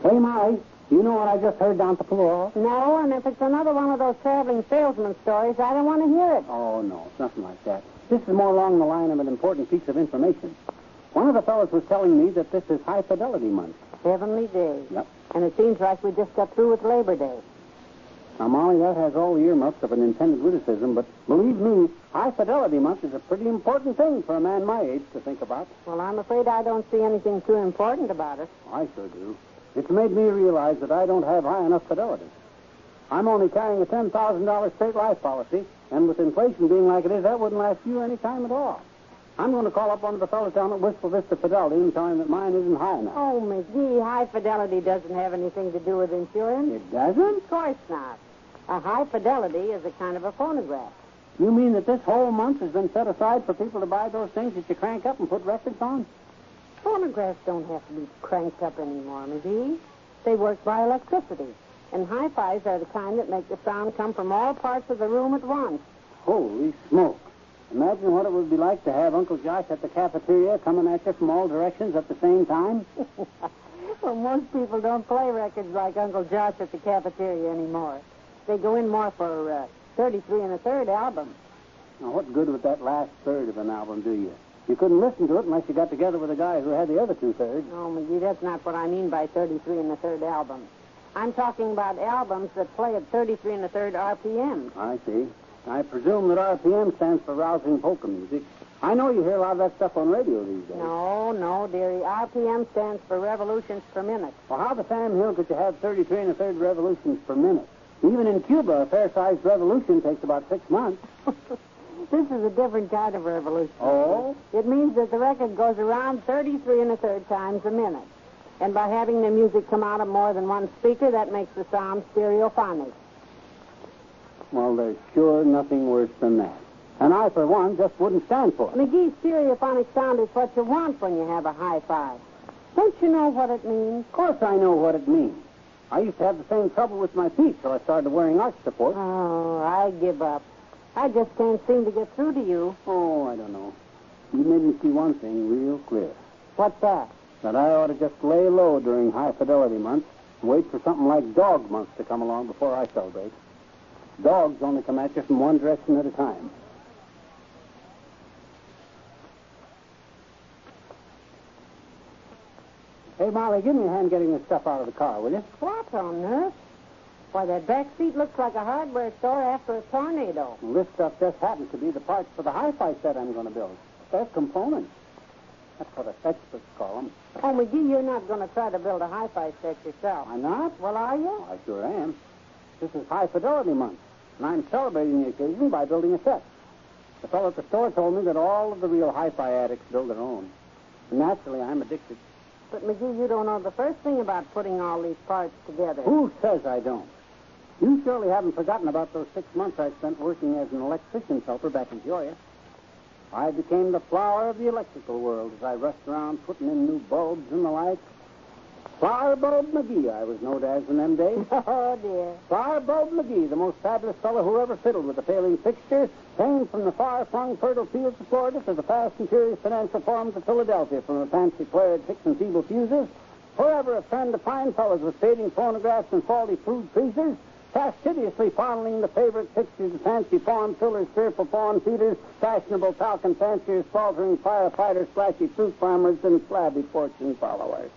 Hey, Molly, do you know what I just heard down at the floor? No, and if it's another one of those traveling salesman stories, I don't want to hear it. Oh, no, it's nothing like that. This is more along the line of an important piece of information. One of the fellows was telling me that this is High Fidelity Month. Heavenly Day. Yep. And it seems like we just got through with Labor Day. Now, Molly, that has all the earmarks of an intended witticism, but believe me, High Fidelity Month is a pretty important thing for a man my age to think about. Well, I'm afraid I don't see anything too important about it. I sure do. It's made me realize that I don't have high enough fidelity. I'm only carrying a $10,000 straight life policy, and with inflation being like it is, that wouldn't last you any time at all. I'm going to call up one of the fellows down at Wistful Vista Fidelity and tell him that mine isn't high enough. Oh, McGee, High Fidelity doesn't have anything to do with insurance. It doesn't? Of course not. A High Fidelity is a kind of a phonograph. You mean that this whole month has been set aside for people to buy those things that you crank up and put records on? Phonographs don't have to be cranked up anymore, McGee. They work by electricity. And hi-fis are the kind that make the sound come from all parts of the room at once. Holy smoke. Imagine what it would be like to have Uncle Josh at the cafeteria coming at you from all directions at the same time. Well, most people don't play records like Uncle Josh at the cafeteria anymore. They go in more for 33 1/3 albums. Now, what good would that last third of an album do you? You couldn't listen to it unless you got together with a guy who had the other 2/3. Oh, McGee, that's not what I mean by 33 1/3 albums. I'm talking about albums that play at 33 1/3 RPM. I see. I presume that RPM stands for rousing polka music. I know you hear a lot of that stuff on radio these days. No, dearie. RPM stands for revolutions per minute. Well, how the Sam Hill could you have 33 1/3 revolutions per minute? Even in Cuba, a fair-sized revolution takes about 6 months. This is a different kind of revolution. Oh? It means that the record goes around 33 1/3 times a minute. And by having the music come out of more than one speaker, that makes the sound stereophonic. Well, there's sure nothing worse than that. And I, for one, just wouldn't stand for it. McGee, stereophonic sound is what you want when you have a hi-fi. Don't you know what it means? Of course I know what it means. I used to have the same trouble with my feet till I started wearing arch support. Oh, I give up. I just can't seem to get through to you. Oh, I don't know. You made me see one thing real clear. What's that? That I ought to just lay low during High Fidelity Month and wait for something like Dog Month to come along before I celebrate. Dogs only come at you from one direction at a time. Hey, Molly, give me a hand getting this stuff out of the car, will you? What on earth? Why, that back seat looks like a hardware store after a tornado. Well, this stuff just happens to be the parts for the hi-fi set I'm going to build. They're components. That's what experts call them. Oh, McGee, you're not going to try to build a hi-fi set yourself. I'm not? Well, are you? Oh, I sure am. This is High Fidelity Month, and I'm celebrating the occasion by building a set. The fellow at the store told me that all of the real hi-fi addicts build their own. And naturally, I'm addicted. But, McGee, you don't know the first thing about putting all these parts together. Who says I don't? You surely haven't forgotten about those 6 months I spent working as an electrician's helper back in Peoria. I became the flower of the electrical world as I rushed around putting in new bulbs and the like. Flower Bulb McGee, I was known as in them days. Oh, dear. Flower Bulb McGee, the most fabulous fellow who ever fiddled with a failing fixture, came from the far-flung fertile fields of Florida to the fast and furious financial forums of Philadelphia, from a fancy flared fixing feeble fuses, forever a friend to fine fellows with fading phonographs and faulty food freezers, fastidiously fondling the favorite fixtures of fancy fawn fillers, fearful fawn feeders, fashionable falcon fanciers, faltering firefighters, flashy fruit farmers, and flabby fortune followers.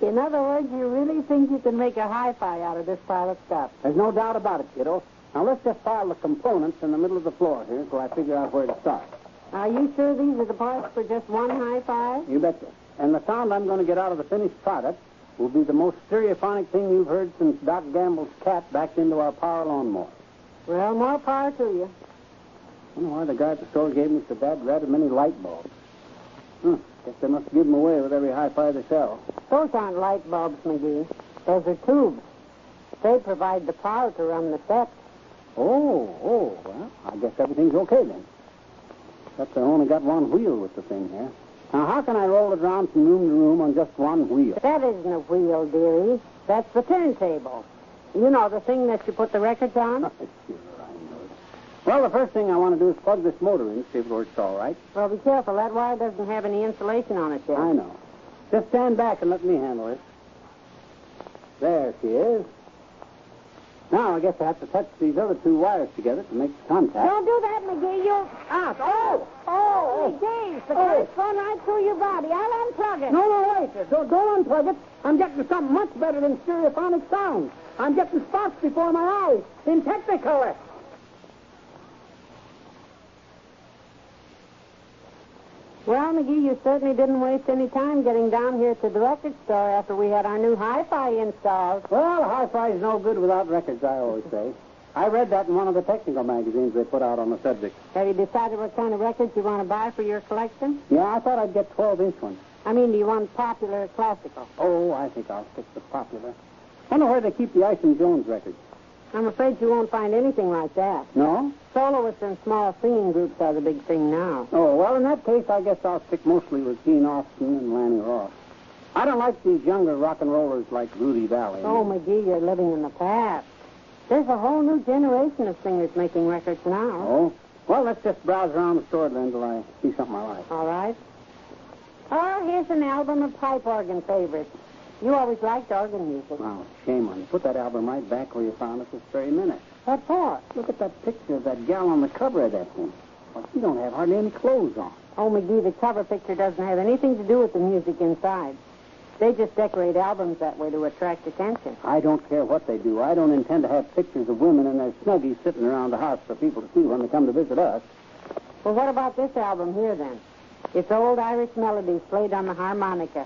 In other words, you really think you can make a hi-fi out of this pile of stuff? There's no doubt about it, kiddo. Now, let's just pile the components in the middle of the floor here so I figure out where to start. Are you sure these are the parts for just one hi-fi? You betcha. And the sound I'm going to get out of the finished product will be the most stereophonic thing you've heard since Doc Gamble's cat backed into our power lawnmower. Well, more power to you. I don't know why the guy at the store gave me so bad rather many light bulbs. Guess they must give them away with every hi-fi they sell. Those aren't light bulbs, McGee. Those are tubes. They provide the power to run the set. Oh, well, I guess everything's okay then. Except I only got one wheel with the thing here. Now, how can I roll it around from room to room on just one wheel? That isn't a wheel, dearie. That's the turntable. You know, the thing that you put the records on? Sure, I know it. Well, the first thing I want to do is plug this motor in, see if it works all right. Well, be careful. That wire doesn't have any insulation on it yet. I know. Just stand back and let me handle it. There she is. Now, I guess I have to touch these other two wires together to make the contact. Don't do that, McGee. You'll... Out. Oh! Oh, James, the current's going right through your body. I'll unplug it. No, wait. Don't unplug it. I'm getting something much better than stereophonic sound. I'm getting spots before my eyes in Technicolor. Well, McGee, you certainly didn't waste any time getting down here to the record store after we had our new hi-fi installed. Well, hi-fi is no good without records, I always say. I read that in one of the technical magazines they put out on the subject. Have you decided what kind of records you want to buy for your collection? Yeah, I thought I'd get 12-inch ones. I mean, do you want popular or classical? Oh, I think I'll stick to popular. I know where they keep the Ice and Jones records. I'm afraid you won't find anything like that. No? Soloists and small singing groups are the big thing now. Oh, well, in that case, I guess I'll stick mostly with Gene Austin and Lanny Ross. I don't like these younger rock and rollers like Rudy Valley. Oh, McGee, you're living in the past. There's a whole new generation of singers making records now. Oh? Well, let's just browse around the store then until I see something I like. All right. Oh, here's an album of pipe organ favorites. You always liked organ music. Wow, shame on you. Put that album right back where you found it this very minute. What for? Look at that picture of that gal on the cover of that thing. Well, she don't have hardly any clothes on. Oh, McGee, the cover picture doesn't have anything to do with the music inside. They just decorate albums that way to attract attention. I don't care what they do. I don't intend to have pictures of women in their snuggies sitting around the house for people to see when they come to visit us. Well, what about this album here, then? It's old Irish melodies played on the harmonica.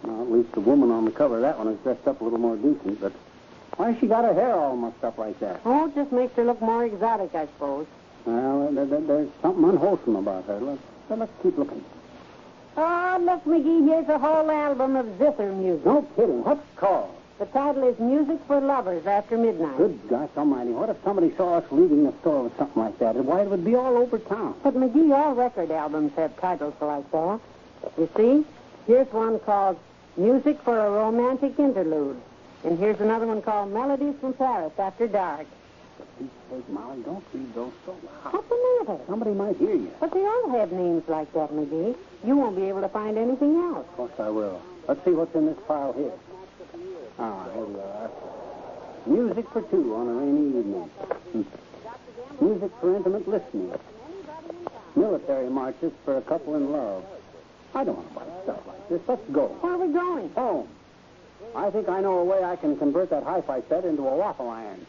Well, at least the woman on the cover of that one is dressed up a little more decent, but why she got her hair all mussed up like that? Oh, it just makes her look more exotic, I suppose. Well, there's something unwholesome about her. Let's keep looking. Oh, look, McGee, here's a whole album of zither music. No kidding. What's it called? The title is Music for Lovers After Midnight. Good gosh almighty. What if somebody saw us leaving the store with something like that? Why, it would be all over town. But, McGee, all record albums have titles like that. You see? Here's one called Music for a Romantic Interlude. And here's another one called Melodies from Paris After Dark. For Pete's sake, Molly, don't read those so loud. What's the matter? Somebody might hear you. But they all have names like that, McGee. You won't be able to find anything else. Of course I will. Let's see what's in this file here. Ah, here we are. Music for two on a rainy evening. Music for intimate listening. Military marches for a couple in love. I don't want to buy stuff like this. Let's go. Where are we going? Home. I think I know a way I can convert that hi-fi set into a waffle iron.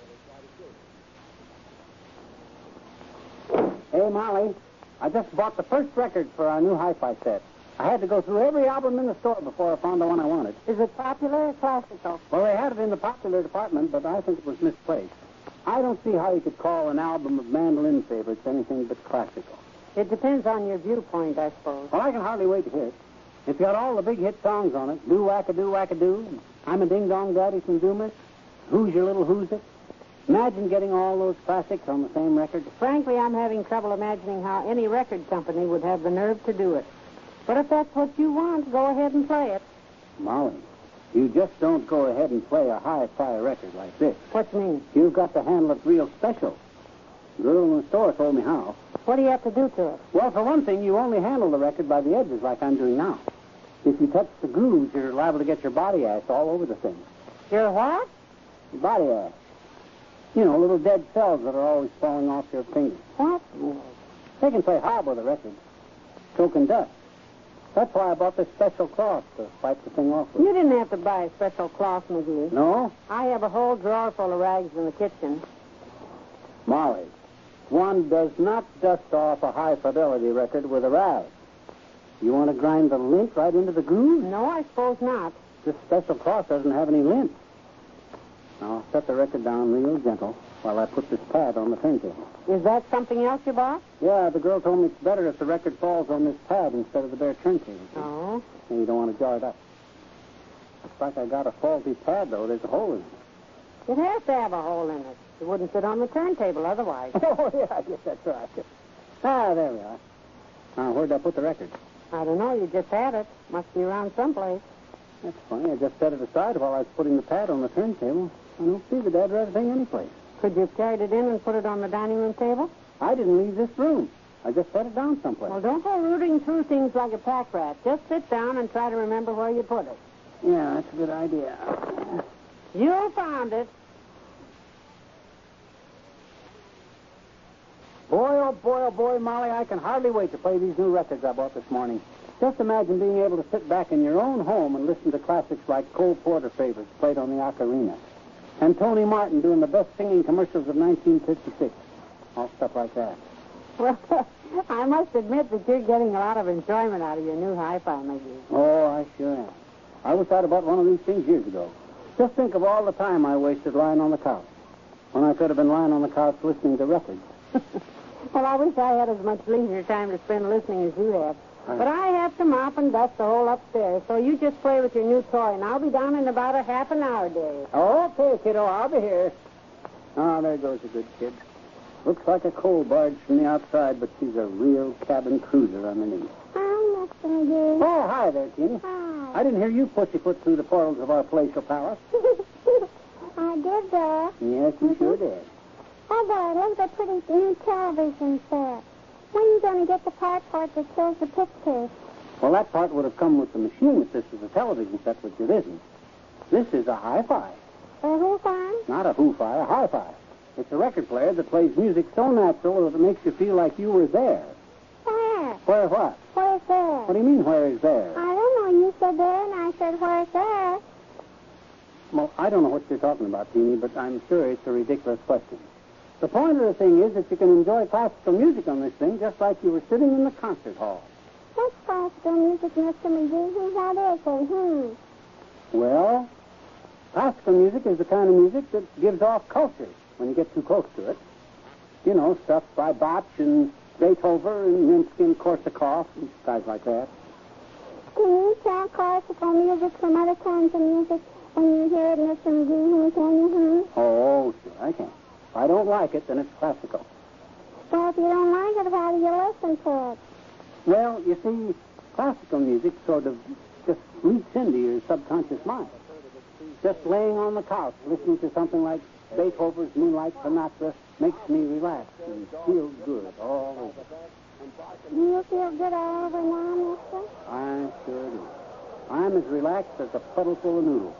Hey, Molly, I just bought the first record for our new hi-fi set. I had to go through every album in the store before I found the one I wanted. Is it popular or classical? Well, they had it in the popular department, but I think it was misplaced. I don't see how you could call an album of mandolin favorites anything but classical. It depends on your viewpoint, I suppose. Well, I can hardly wait to hear it. It's got all the big hit songs on it. Do-wacka-do, wacka-do. I'm a ding-dong daddy from Dumas. Who's your little who's it? Imagine getting all those classics on the same record. Frankly, I'm having trouble imagining how any record company would have the nerve to do it. But if that's what you want, go ahead and play it. Molly, you just don't go ahead and play a hi-fi record like this. What do you mean? You've got to handle it real special. The girl in the store told me how. What do you have to do to it? Well, for one thing, you only handle the record by the edges like I'm doing now. If you touch the grooves, you're liable to get your body ash all over the thing. Your what? Body ash. You know, little dead cells that are always falling off your fingers. What? They can play hard with a record. Choking dust. That's why I bought this special cloth to wipe the thing off with. You didn't have to buy a special cloth, McGee. No? I have a whole drawer full of rags in the kitchen. Molly, one does not dust off a high-fidelity record with a rag. You want to grind the lint right into the groove? No, I suppose not. This special cloth doesn't have any lint. Now, I'll set the record down real gentle while I put this pad on the turntable. Is that something else you bought? Yeah, the girl told me it's better if the record falls on this pad instead of the bare turntable. Oh. And you don't want to jar it up. Looks like I got a faulty pad, though. There's a hole in it. It has to have a hole in it. It wouldn't fit on the turntable otherwise. Oh, yeah, I guess that's right. Ah, there we are. Now, where'd I put the record? I don't know. You just had it. Must be around someplace. That's funny. I just set it aside while I was putting the pad on the turntable. I don't see the dead red thing anyplace. Could you have carried it in and put it on the dining room table? I didn't leave this room. I just set it down someplace. Well, don't go rooting through things like a pack rat. Just sit down and try to remember where you put it. Yeah, that's a good idea. You found it. Boy, oh boy, Molly, I can hardly wait to play these new records I bought this morning. Just imagine being able to sit back in your own home and listen to classics like Cole Porter favorites played on the ocarina. And Tony Martin doing the best singing commercials of 1956. All stuff like that. Well, I must admit that you're getting a lot of enjoyment out of your new hi-fi machine. Oh, I sure am. I wish I'd bought one of these things years ago. Just think of all the time I wasted lying on the couch, when I could have been lying on the couch listening to records. Well, I wish I had as much leisure time to spend listening as you have. But I have to mop and dust the whole upstairs, so you just play with your new toy, and I'll be down in about a half an hour, Dave. Okay, kiddo, I'll be here. Oh, there goes a good kid. Looks like a coal barge from the outside, but she's a real cabin cruiser underneath. Hi, Mr. McGee. Oh, hi there, Teeny. Hi. I didn't hear you pussyfoot through the portals of our palatial palace. I did that. Yes, you sure did. Oh, boy, look at the pretty new television set. When are you going to get the part for it that shows the pictures? Well, that part would have come with the machine if this was a television set, which it isn't. This is a hi-fi. A who-fi? Not a hoo-fi, a hi-fi. It's a record player that plays music so natural that it makes you feel like you were there. Where? Where what? Where's there? What do you mean, where is there? I don't know. You said there, and I said, where's there? Well, I don't know what you're talking about, Teeny, but I'm sure it's a ridiculous question. The point of the thing is that you can enjoy classical music on this thing just like you were sitting in the concert hall. What's classical music, Mr. McGee? What is it? Well, classical music is the kind of music that gives off culture when you get too close to it. You know, stuff by Bach and Beethoven and Rimsky and Korsakov and guys like that. Can you tell classical music from other kinds of music when you hear it, Mr. McGee? Can you? Oh, sure, I can. If I don't like it, then it's classical. Well, if you don't like it, how do you listen to it? Well, you see, classical music sort of just leaks into your subconscious mind. Just laying on the couch, listening to something like Beethoven's Moonlight Sonata makes me relax and feel good all over. Do you feel good all over now, mister? I sure do. I'm as relaxed as a puddle full of noodles.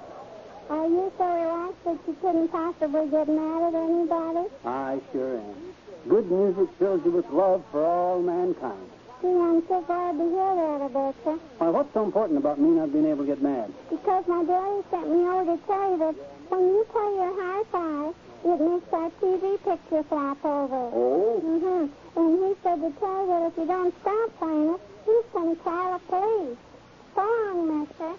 Are you so relaxed that you couldn't possibly get mad at anybody? I sure am. Good music fills you with love for all mankind. Gee, I'm so glad to hear that, Rebecca. Why, what's so important about me not being able to get mad? Because my daddy sent me over to tell you that when you play your hi-fi, it makes our TV picture flop over. Oh? Mm-hmm. And he said to tell you that if you don't stop playing it, he's going to call the police. So long, mister.